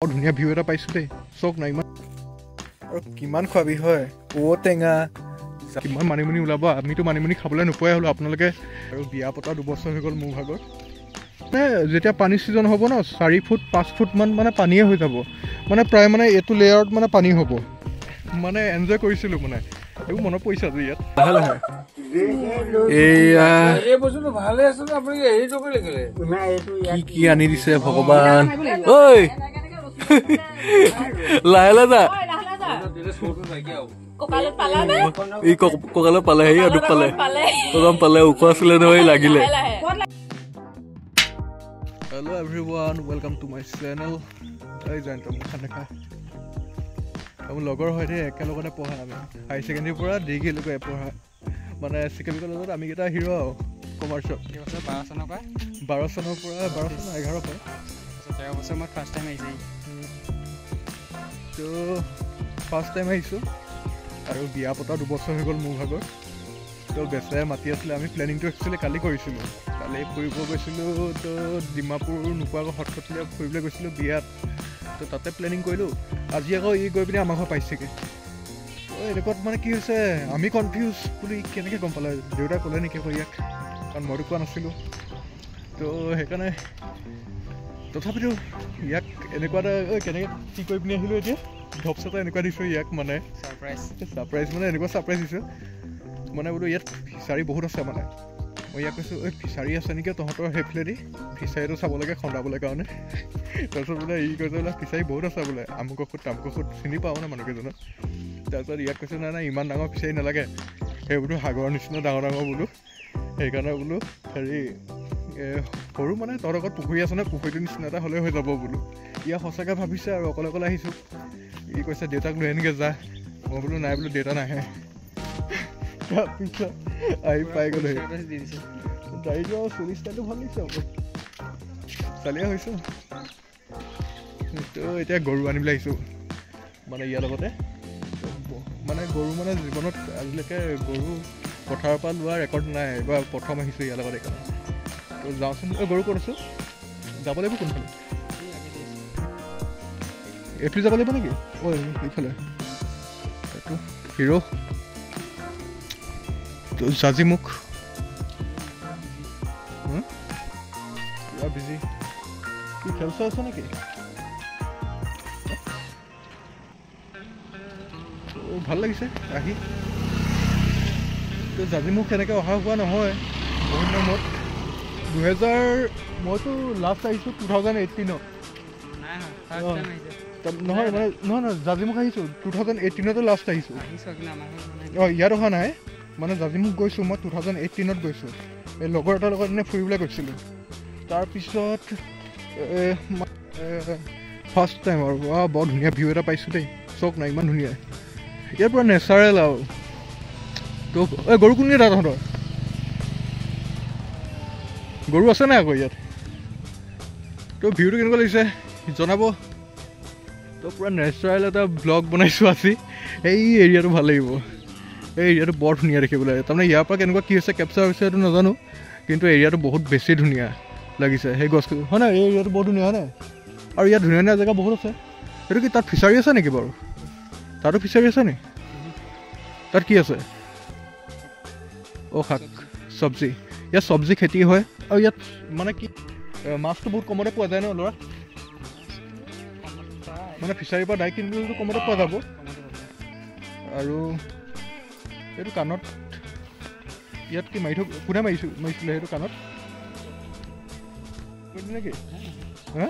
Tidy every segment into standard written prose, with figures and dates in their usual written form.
और धुनिया ভিউ এটা পাইছো দেই চক না ইমান আৰু কিমান খোৱাবি হয় ঔটেঙা কিমান মানিমুনি ওলাব আমিতো মানিমুনি খাবলৈ নোপোৱাই হলো আপোনালোকে আৰু বিয়া পতা 2 বছৰ হৈ গল মোৰ ভাগৰ যেতিয়া পানী সিজন হ'ব ন 4 ফুট 5 ফুট মান মানে পানীয়ে হৈ যাব মানে প্ৰায় মানে এটো লেয়াৰত মানে পানী হ'ব মানে এনজয় কৰিছিলো মানে এইবোৰ মনত পইচা যে ইয়াত লাহে লাহে এই বস্তুটো ভালে আছে আপুনি এইটো কৰি লিখিলে না এইটো কি আনি দিছে ভগৱান ঐ লাহে লাহে ককালত পালা না এই ককালত পালে হেই আদু পালে কদম পালে উখ আসলে নহয় লাগিলে Hello everyone, welcome to my channel. I joined from Khanaka. I'm লগৰ হৈতে একেলগতে পঢ়া আমি হাই সেকেন্ডাৰী পৰা ডিগ্ৰী লগে পঢ়া মানে সেকেন্ডাৰী কলেজত আমি এটা হিৰো কমাৰ্চ কি আছে 12 চনৰ পৰা 11 চন 11 পৰা 13 বছৰ মই ফাৰ্স্ট টাইম আইছি তো ফাৰ্স্ট টাইম আইছো আৰু বিয়া পতা 2 বছৰ হৈ গল মোৰ ভাগৰ তো বেছাই মাতি আছিল আমি প্ল্যানিংটো একচুয়ালি কালি কৰিছিলো কালি ফুৰিব গৈছিলো তো ডিমাপুৰ নুপুৱাগৰ হটকটলিয়া ফুৰিবলৈ গৈছিলো বিয়াত তো তাতে প্ল্যানিং কৰিলো আজি আকৌ ই গৈ পিনে আমাৰ ঘৰ পাইছেগে তো ৰেকৰ্ড মানে কি হৈছে আমি কনফিউজ বুলি কেনেকৈ গম পালে দেউতা ক'লে নেকি ইয়াক কাৰণ মইতো কোৱা নাছিলো তো সেইকাৰণে তথাপিতো ইয়াক এনেকুৱা এটা কেনেকৈ কি কৰি পিনে আহিলো এতিয়া ধপচটা এনেকুৱা দিছো ইয়াক মানে সাৰপ্ৰাইজ মানে এনেকুৱা সাৰপ্ৰাইজ দিছো মানে বোলো ইয়াত ফিচাৰী বহুত আছে মানে মই ইয়াক কৈছোঁ এই ফিচাৰী আছে নেকি তহঁতৰ সেইফালেদি ফিচাৰীটো চাব লাগে খন্দাবলৈ কাৰণে তাৰপিছত বোলে ই কৈছে বোলে ফিচাৰী বহুত আছে বোলে আমুক খুট তামুক খুট চিনি পাওঁ মানে মানুহকেইজনক তাৰপিছত ইয়াক কৈছোঁ নাই ইমান ডাঙৰ ফিচাৰী নালাগে সেই বোলো সাগৰৰ নিচিনা ডাঙৰ ডাঙৰ বোলো সেইকাৰণে বোলো হেৰি সৰু মানে তহঁতৰ লগত পুখুৰী আছে নে পুখুৰীটোৰ নিচিনা এটা হ'লে হৈ যাব বোলো ইয়াক সঁচাকৈ ভাবিছে আৰু অকলে অকলে আহিছোঁ ই কৈছে দেউতাক লৈ আনিকে যা মই বোলো নাই বোলো দেউতা নাহে তাৰপিছত আহি পাই গ'লো দাড়িটো চুলি ষ্টাইলটো ভাল লাগিছে আকৌ চালিয়া হৈছোঁ তো এতিয়া গৰু আনিবলৈ আহিছোঁ মানে ইয়াৰ লগতে মানে গৰু মানে জীৱনত আজিলৈকে গৰু পথাৰৰ পৰা লোৱা ৰেকৰ্ড নাই এবাৰ প্ৰথম আহিছোঁ ইয়াৰ লগত এইকাৰণে তো যাওঁচোন গৰু ক'ত আছোঁ যাব লাগিব কোনফালে এইফালে যাব লাগিব নেকি ঐ এইফালে এইটো হিৰো তো জাজিমুখ বিজি কি খেল চাই আছে নেকি ভাল লাগিছে আহি তো জাজিমুখ এনেকৈ অহা হোৱা নহয় বহুত নামত 2000 মইতো লাষ্ট আহিছোঁ 2018ত নহয় মানে নহয় জাজিমুখ আহিছোঁ 2018তে লাষ্ট আহিছোঁ অঁ ইয়াত অহা নাই মানে জাজিমুখ গৈছোঁ মই 2018ত গৈছোঁ এই লগৰ এটাৰ লগত এনে ফুৰিবলৈ গৈছিলোঁ তাৰপিছত ফাৰ্ষ্ট টাইম আৰু বৰ ধুনীয়া ভিউ এটা পাইছোঁ দেই চক নাই ইমান ধুনীয়া ইয়াৰ পৰা নেচাৰেল আৰু তো গৰু কোন কেইটা তহঁতৰ গৰু আছে নাই আকৌ ইয়াত তো ভিউটো কেনেকুৱা লাগিছে জনাব তো পূৰা নেচাৰেল এটা ব্লগ বনাইছোঁ আজি এই এৰিয়াটো ভাল লাগিব এই এৰিয়াটো বৰ ধুনীয়া দেখিবলৈ তাৰমানে ইয়াৰ পৰা কেনেকুৱা কি হৈছে কেপচাৰ হৈছে সেইটো নাজানো কিন্তু এৰিয়াটো বহুত বেছি ধুনীয়া লাগিছে সেই গছ হয় নাই এই এৰিয়াটো বহুত ধুনীয়া হয় নাই আৰু ইয়াত ধুনীয়া ধুনীয়া জেগা বহুত আছে সেইটো কি তাত ফিচাৰী আছে নেকি বাৰু তাতো ফিচাৰী আছে নি তাত কি আছে শাক চব্জি ইয়াত চব্জি খেতি হয় আৰু ইয়াত মানে কি মাছটো বহুত কমতে পোৱা যায় ন ল'ৰা মানে ফিচাৰীৰ পৰা ডাইৰেক্ট কিনিবলৈতো কমতে পোৱা যাব আৰু এইটো কাণত ইয়াত কি মাৰি কোনে মাৰিছিলে সেইটো কাণত নেকি হা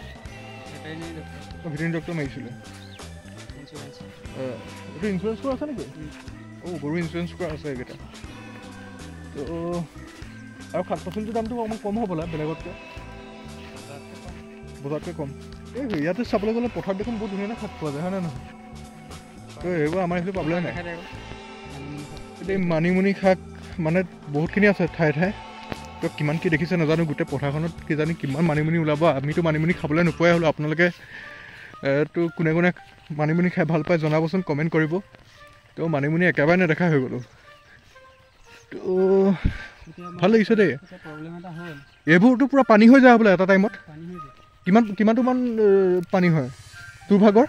ভেটেৰিনেৰী ডক্টৰ মাৰিছিলে এইটো ইঞ্চুৰেঞ্চ কৰা আছে নেকি গৰু ইঞ্চুৰেঞ্চ কৰা আছে এইকেইটা তো আৰু শাক পাচলিটোৰ দামটো অকণমান কম হ'বলা বেলেগতকৈ বজাৰতকৈ কম এই ইয়াতে চাবলৈ গ'লে পথাৰত দেখোন বহুত ধুনীয়া শাক পোৱা যায় হয় নে নহয় তো এইবোৰ আমাৰ এইফালে পাবলৈ নাই এই মানিমুনি শাক মানে বহুতখিনি আছে ঠায়ে ঠায়ে তো কিমান কি দেখিছে নাজানো গোটেই পথাৰখনত কিজানি কিমান মানিমুনি ওলাব আমিতো মানিমুনি খাবলৈ নোপোৱাই হ'লো আপোনালোকে তো কোনে কোনে মানিমুনি খাই ভাল পায় জনাবচোন কমেণ্ট কৰিব তো মানিমুনি একেবাৰে নেদেখা হৈ গ'লো তো ভাল লাগিছে দেই এইবোৰতো পূৰা পানী হৈ যায় বোলে এটা টাইমত কিমানটো মান পানী হয় তোৰ ভাগৰ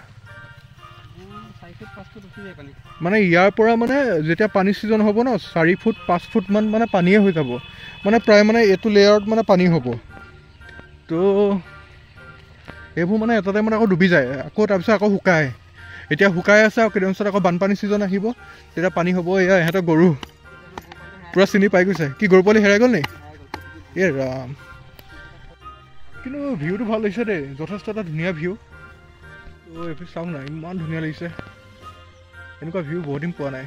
মানে ইয়াৰ পৰা মানে যেতিয়া পানী ছিজন হ'ব ন 4 ফুট 5 ফুটমান মানে পানীয়ে হৈ যাব মানে প্ৰায় মানে এইটো লেয়াৰত মানে পানী হ'ব তো এইবোৰ মানে এটা টাইমত আকৌ ডুবি যায় আকৌ তাৰপিছত আকৌ শুকায় এতিয়া শুকাই আছে আৰু কেইদিনমান পিছত আকৌ বানপানী ছিজন আহিব তেতিয়া পানী হ'ব এয়া ইহঁতৰ গৰু পূৰা চিনি পাই গৈছে কি গৰু পোৱালি হেৰাই গ'ল নি এ ৰাম কিন্তু ভিউটো ভাল লাগিছে দেই যথেষ্ট এটা ধুনীয়া ভিউ তো এইটো চাওক না ইমান ধুনীয়া লাগিছে এনেকুৱা ভিউ বহুত দিন পোৱা নাই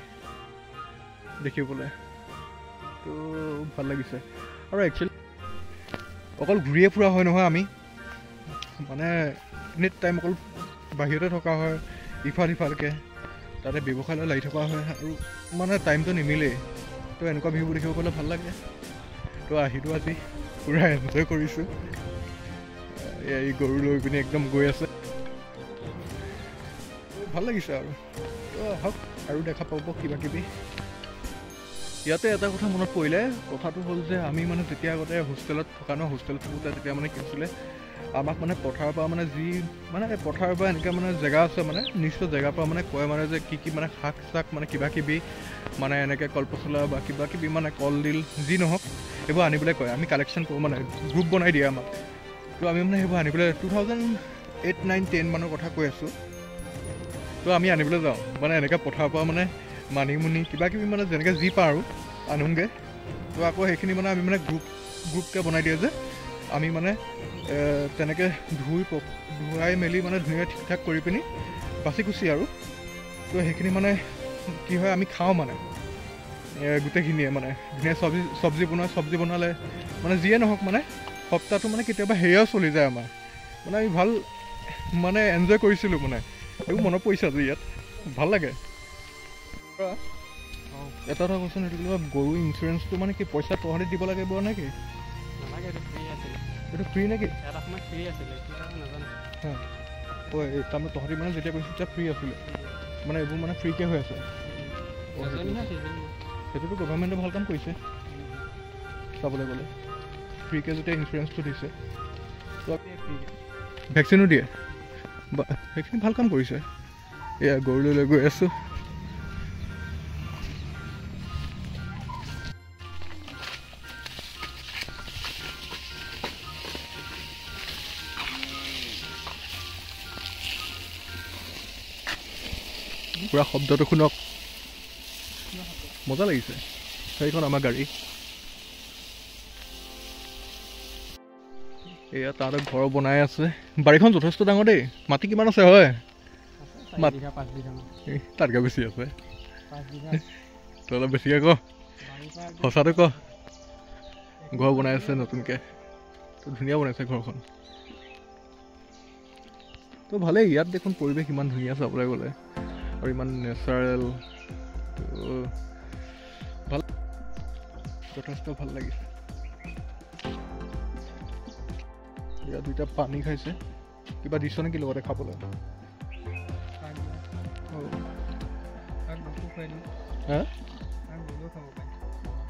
দেখিবলৈ তো ভাল লাগিছে আৰু একচুৱেলি অকল ঘূৰিয়ে ফুৰা হয় নহয় আমি মানে এনি টাইম অকল বাহিৰতে থকা হয় ইফাল সিফালকৈ তাতে ব্যৱসায়লৈ লাগি থকা হয় আৰু মানে টাইমটো নিমিলেই তো এনেকুৱা ভিউবোৰ দেখিব পালে ভাল লাগে তো আহিলোঁ আজি পূৰা এনজয় কৰিছোঁ এই গৰু লৈ পিনি একদম গৈ আছে ভাল লাগিছে আৰু তো আহক আৰু দেখা পাব কিবা কিবি ইয়াতে এটা কথা মনত পৰিলে কথাটো হ'ল যে আমি মানে যেতিয়া আগতে হোষ্টেলত থকা ন হোষ্টেলত থাকোঁতে তেতিয়া মানে কি হৈছিলে আমাক মানে পথাৰৰ পৰা মানে যি মানে পথাৰৰ পৰা এনেকৈ মানে জেগা আছে মানে নিৰ্দিষ্ট জেগাৰ পৰা মানে কয় মানে যে কি মানে শাক চাক মানে কিবা কিবি মানে এনেকৈ কলপচলা বা কিবা কিবি মানে কলডিল যি নহওক এইবোৰ আনিবলৈ কয় আমি কালেকশ্যন কৰোঁ মানে গ্ৰুপ বনাই দিয়ে আমাক তো আমি মানে সেইবোৰ আনিবলৈ 2008, 9, 10 মানৰ কথা কৈ আছোঁ তো আমি আনিবলৈ যাওঁ মানে এনেকৈ পথাৰৰ পৰা মানে মানিমুনি কিবা কিবি মানে যেনেকৈ যি পাওঁ আৰু আনোগৈ তো আকৌ সেইখিনি মানে আমি মানে গ্ৰুপকৈ বনাই দিয়ে যে আমি মানে তেনেকৈ ধুৱাই মেলি মানে ধুনীয়া ঠিক ঠাক কৰি পিনি বাচি কুচি আৰু তো সেইখিনি মানে কি হয় আমি খাওঁ মানে গোটেইখিনিয়ে মানে ধুনীয়া চব্জি বনালে মানে যিয়ে নহওক মানে সপ্তাহটো মানে কেতিয়াবা হেৰিয়াও চলি যায় আমাৰ মানে আমি ভাল মানে এনজয় কৰিছিলোঁ মানে এইবোৰ মনত পৰিছে আজি ইয়াত ভাল লাগে এটা কথা কৈছোঁ এইটো কিবা গৰু ইঞ্চুৰেঞ্চটো মানে কি পইচা তহঁতে দিব লাগিব নেকি এইটো ফ্ৰী নেকি হয় তাৰমানে তহঁতি মানে যেতিয়া কৈছোঁ তেতিয়া ফ্ৰী আছিলে মানে এইবোৰ মানে ফ্ৰীকৈ হৈ আছে সেইটোতো গভৰ্ণমেণ্টে ভাল কাম কৰিছে চাবলৈ গ'লে ফ্ৰীকৈ যেতিয়া ইঞ্চুৰেঞ্চটো দিছে ভেকচিনো দিয়ে বা সেইখিনি ভাল কাম কৰিছে এয়া গৰুলৈ লৈ গৈ আছোঁ পুৰা শব্দটো শুনক মজা লাগিছে সেইখন আমাৰ গাড়ী এয়া তাতে ঘৰ বনাই আছে বাৰীখন যথেষ্ট ডাঙৰ দেই মাটি কিমান আছে হয় তাতকৈ বেছি আছে তই অলপ বেছিকৈ ক সঁচাটো ক ঘৰ বনাই আছে নতুনকৈ তো ধুনীয়া বনাইছে ঘৰখন তো ভালেই ইয়াত দেখোন পৰিৱেশ ইমান ধুনীয়া চাবলৈ গ'লে আৰু ইমান নেচাৰেল ভাল যথেষ্ট ভাল লাগিছে ইয়াত দুইটা পানী খাইছে কিবা দিছ নেকি লগতে খাবলৈ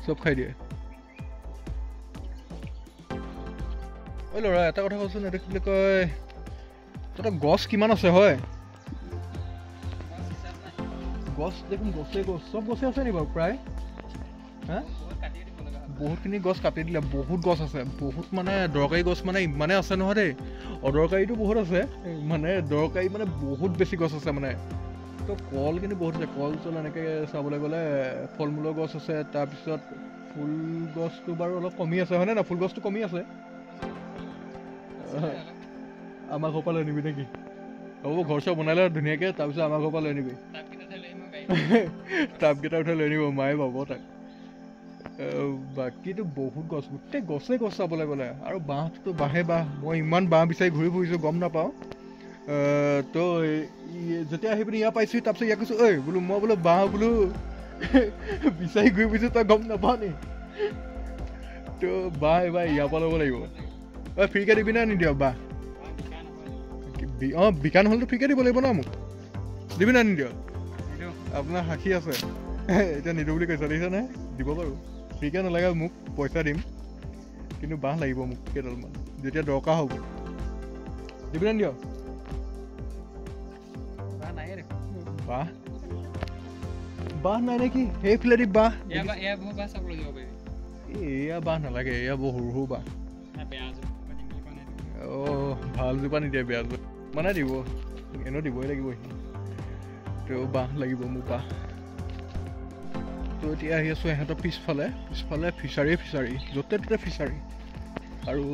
চব খাই দিয়ে ঐ ল'ৰা এটা কথা কচোন এইটো কি বুলি কয় তহঁতৰ গছ কিমান আছে হয় গছ দেখোন গছেই গছ চব গছেই আছে নি বাৰু প্ৰায় বহুতখিনি গছ কাটি দিলে বহুত গছ আছে বহুত মানে দৰকাৰী গছ মানে ইমানে আছে নহয় দেই অদৰকাৰীটো বহুত আছে মানে দৰকাৰী মানে বহুত বেছি গছ আছে মানে তো কল কিন্তু বহুত আছে কল চল এনেকৈ চাবলৈ গ'লে ফল মূলৰ গছ আছে তাৰপিছত ফুল গছটো বাৰু অলপ কমি আছে হয়নে না ফুল গছটো কমি আছে আমাৰ ঘৰৰ পৰা লৈ নিবি নেকি হ'ব ঘৰ চৰ বনালে ধুনীয়াকৈ তাৰপিছত আমাৰ ঘৰৰ পৰা লৈ নিবি টাবকেইটা উঠাই লৈ নিব মায়ে পাব তাক বাকীটো বহুত গছ গোটেই গছেই গছ চাবলৈ গ'লে আৰু বাঁহটোতো বাঁহে বাঁহ মই ইমান বাঁহ বিচাৰি ঘূৰি ফুৰিছোঁ গম নাপাওঁ তো যেতিয়া আহি পিনি ইয়াৰ পাইছোঁ তাৰপিছত ইয়াক কৈছোঁ ঐ বোলো মই বোলো বাঁহ বোলো বিচাৰি ঘূৰি ফুৰিছোঁ তই গম নাপাওঁ নি তো বাঁহ এইবাৰ ইয়াৰ পৰা ল'ব লাগিব ঐ ফ্ৰীকৈ দিবি নে নিদিয় বাঁহ অঁ বিকা নহ'লেতো ফ্ৰীকৈ দিব লাগিব ন মোক দিবি নে নিদিয় আপোনাৰ সাক্ষী আছে এতিয়া নিদিওঁ বুলি কৈছে দেখিছে নাই দিব বাৰু ফ্ৰীকৈ নালাগে মোক পইচা দিম কিন্তু বাঁহ লাগিব মোক কেইডালমান যেতিয়া দৰকাৰ হ'ব দিবি নে দিয়ক বাহ বাহ নাই নেকি সেইফালেদি বাহ এয়া বাহ নালাগে এয়া বহু সৰু সৰু বাহ ভাল জোপা নিদিয়ে বেয়া জোপা মানে দিব এনেও দিবই লাগিব তো বাহ লাগিব মোক বাহ তো এতিয়া আহি আছোঁ ইহঁতৰ পিছফালে ফিচাৰী য'তে ত'তে ফিচাৰী আৰু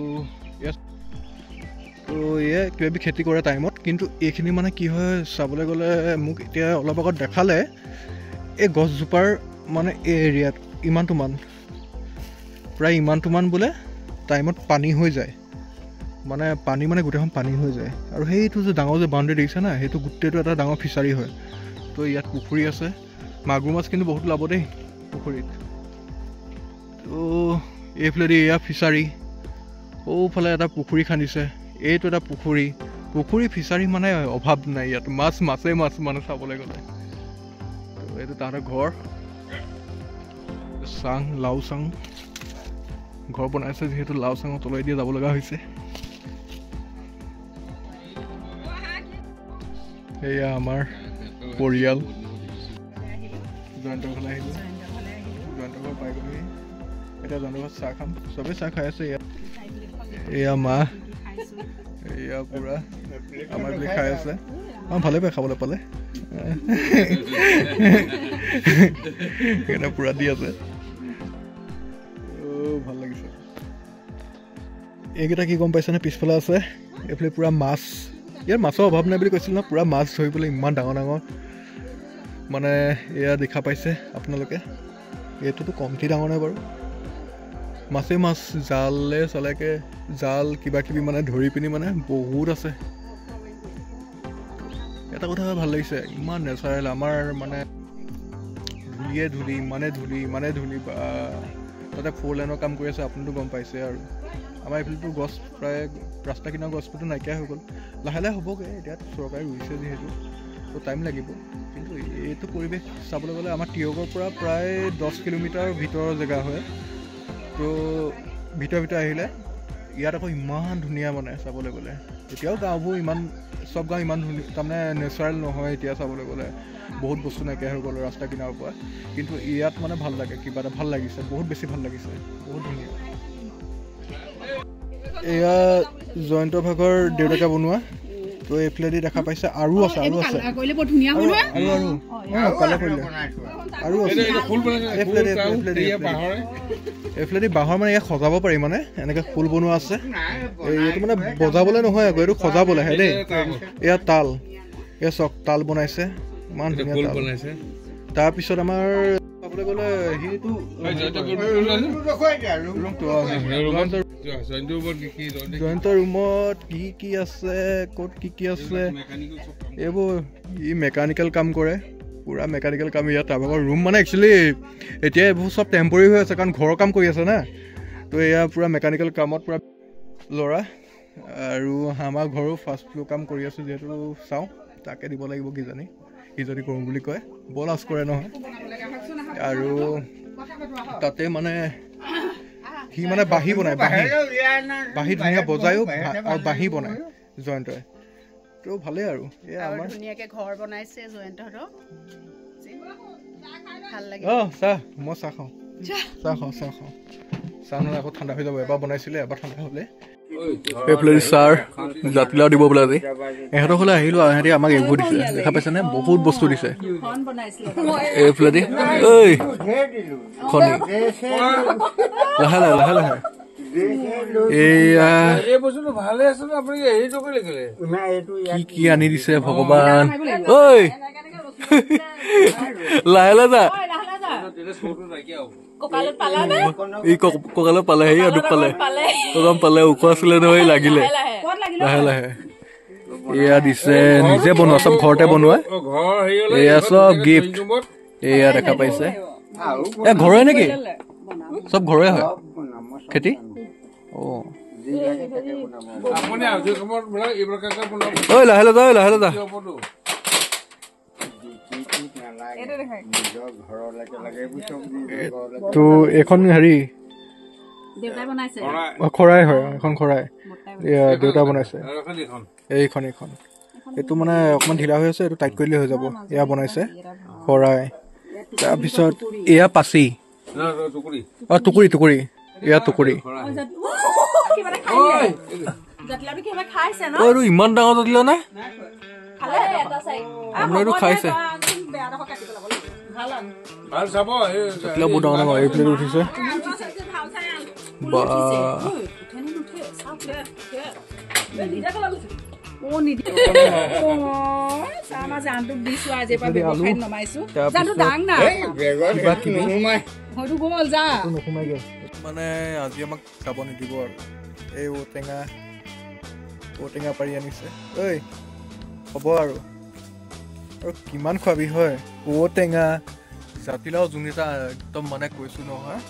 তো এয়া কিবা খেতি কৰে টাইমত কিন্তু এইখিনি মানে কি হয় চাবলৈ গ'লে মোক এতিয়া অলপ আগত দেখালে এই গছজোপাৰ মানে এই এৰিয়াত প্ৰায় ইমানটোমান বোলে টাইমত পানী হৈ যায় মানে গোটেইখন পানী হৈ যায় আৰু সেইটো যে ডাঙৰ যে বাউণ্ডেৰী দেখিছে না সেইটো গোটেইটো এটা ডাঙৰ ফিচাৰী হয় তো ইয়াত পুখুৰী আছে মাগুৰ মাছ কিন্তু বহুত ওলাব দেই পুখুৰীত তো এইফালেদি এয়া ফিচাৰী সৌফালে এটা পুখুৰী খান্দিছে এইটো এটা পুখুৰী ফিচাৰী মানে অভাৱ নাই ইয়াত মাছেই মাছ মানে চাবলৈ গ'লে তো এইটো তাহাঁতৰ ঘৰ লাও চাং ঘৰ বনাইছে যিহেতু লাও চাঙৰ তলাই দিয়ে যাব লগা হৈছে এয়া আমাৰ পৰিয়াল জয়ন্তৰ ঘৰলৈ আহিলোঁ জয়ন্তৰ ঘৰ পাই গ'লোহি এতিয়া জয়ন্তৰ ঘৰত চাহ খাম চবেই চাহ খাই আছে ইয়াত এয়া মা এয়া পুৰা আমাৰ বুলি খাই আছে ভালে পায় খাবলৈ পালে সেইকাৰণে পুৰা দি আছে ভাল লাগিছে এইকেইটা কি গম পাইছেনে পিছফালে আছে এইফালে পুৰা মাছ ইয়াৰ মাছৰ অভাৱ নাই বুলি কৈছিল ন পুৰা মাছ ধৰিবলৈ ইমান ডাঙৰ মানে এয়া দেখা পাইছে আপোনালোকে এইটোতো কমটি ডাঙৰ নাই বাৰু মাছেই মাছ জাল কিবা কিবি মানে ধৰি পিনি মানে বহুত আছে এটা কথা ভাল লাগিছে ইমান নেচাৰেল আমাৰ মানে ইমানে ধূলি বা তাতে 4 লেনৰ কাম কৰি আছে আপুনিতো গম পাইছে আৰু আমাৰ এইফালেতো গছ প্ৰায় ৰাস্তা কিনাৰ গছবোৰতো নাইকিয়া হৈ গ'ল লাহে লাহে হ'বগৈ এতিয়া চৰকাৰে ৰুইছে যিহেতু তো টাইম লাগিব কিন্তু এইটো পৰিৱেশ চাবলৈ গ'লে আমাৰ তিয়কৰ পৰা প্ৰায় 10 কিলোমিটাৰ ভিতৰৰ জেগা হয় তো ভিতৰত আহিলে ইয়াত আকৌ ইমান ধুনীয়া মানে চাবলৈ গ'লে এতিয়াও গাঁওবোৰ চব গাঁও ইমান ধুনীয়া তাৰমানে নেচাৰেল নহয় এতিয়া চাবলৈ গ'লে বহুত বস্তু নাইকিয়া হৈ গ'ল ৰাস্তা কিনাৰৰ পৰা কিন্তু ইয়াত মানে ভাল লাগে কিবা এটা ভাল লাগিছে বহুত বেছি ভাল লাগিছে বহুত ধুনীয়া এয়া জয়ন্ত ভাগৰ দেউতাকে বনোৱা তো এইফালেদি দেখা পাইছে আৰু আছে এইফালেদি বাঁহৰ মানে ইয়াক সজাব পাৰি মানে এনেকৈ খোল বনোৱা আছে এইটো মানে বজাবলৈ নহয় আকৌ এইটো সজাবলৈহে দেই এয়া এয়া চক তাল বনাইছে ইমান ধুনীয়া বনাইছে তাৰপিছত আমাৰ চাবলৈ গ'লে সেইটো জয়ন্তৰ ৰুমত কি আছে ক'ত কি আছে এইবোৰ মেকানিকেল কাম কৰে পুৰা মেকানিকেল কাম ইয়াত তাৰভাগৰ ৰুম মানে একচুৱেলি এতিয়া এইবোৰ চব টেম্পৰেৰী হৈ আছে কাৰণ ঘৰৰ কাম কৰি আছে না তো এয়া পুৰা মেকানিকেল কামত পুৰা ল'ৰা আৰু আমাৰ ঘৰো ফাৰ্ষ্ট ফ্ল'ৰ কাম কৰি আছোঁ যিহেতু চাওঁ তাকে দিব লাগিব কিজানি যদি কৰোঁ বুলি কয় বৰ লাজ কৰে নহয় আৰু তাতে মানে সি মানে বাঁহী বনায় বাঁহী ধুনীয়া বজায়ো আৰু বাঁহী বনায় জয়ন্তই তো ভালেই আৰু এয়া আমাৰ ধুনীয়াকৈ ঘৰ বনাইছে জয়ন্তহঁতৰ ভাল লাগে চাহ মই চাহ খাওঁ চাহ নহ'লে আকৌ ঠাণ্ডা হৈ যাব এবাৰ বনাইছিলে এবাৰ ঠাণ্ডা হ'লে এইফালে চাৰ জাতিলাও দিব বোলে আজি ইহঁতৰ হ'লে আহিলোঁ ইহঁতে আমাক এইবোৰ দিছে দেখা পাইছেনে বহুত বস্তু দিছে এইফালেদি খনি লাহে লাহে এয়া কি আনি দিছে ভগৱান ঐ লাহে যা কঁকালত পালে সেই দুখ পালে ওখ আছিলে নহয় লাগিলে লাহে এয়া দিছে নিজে বনোৱা চব ঘৰতে বনোৱা এয়া চব গিফ্ট এয়া দেখা পাইছে এয়া ঘৰৰে নেকি চব ঘৰৰে হয় খেতি লাহে যা তো এখন হেৰি খৰাই হয় এখন খৰাই দেউতা বনাইছে এইখন এইটো মানে অকণমান ঢিলা হৈ আছে, এইটো টাইট কৰিলে হৈ যাব। এয়া বনাইছে শৰাই, তাৰপিছত এয়া পাচি, অঁ টুকুৰি টুকুৰি, এয়া টুকুৰি। এইটো ইমান ডাঙৰ জাতিলাও নে? আপোনাৰটো খাইছে জাতিলাও বহুত ডাঙৰ ডাঙৰ। এই প্লেট উঠিছে বা মানে আজি আমাক খাব নিদিব আৰু। এই ঔটেঙা পাৰি আনিছে। ঐ হ'ব আৰু কিমান খোৱাবি হয়? ঔটেঙা জাতিলাও যোনকেইটা একদম মানে কৈছো নহয়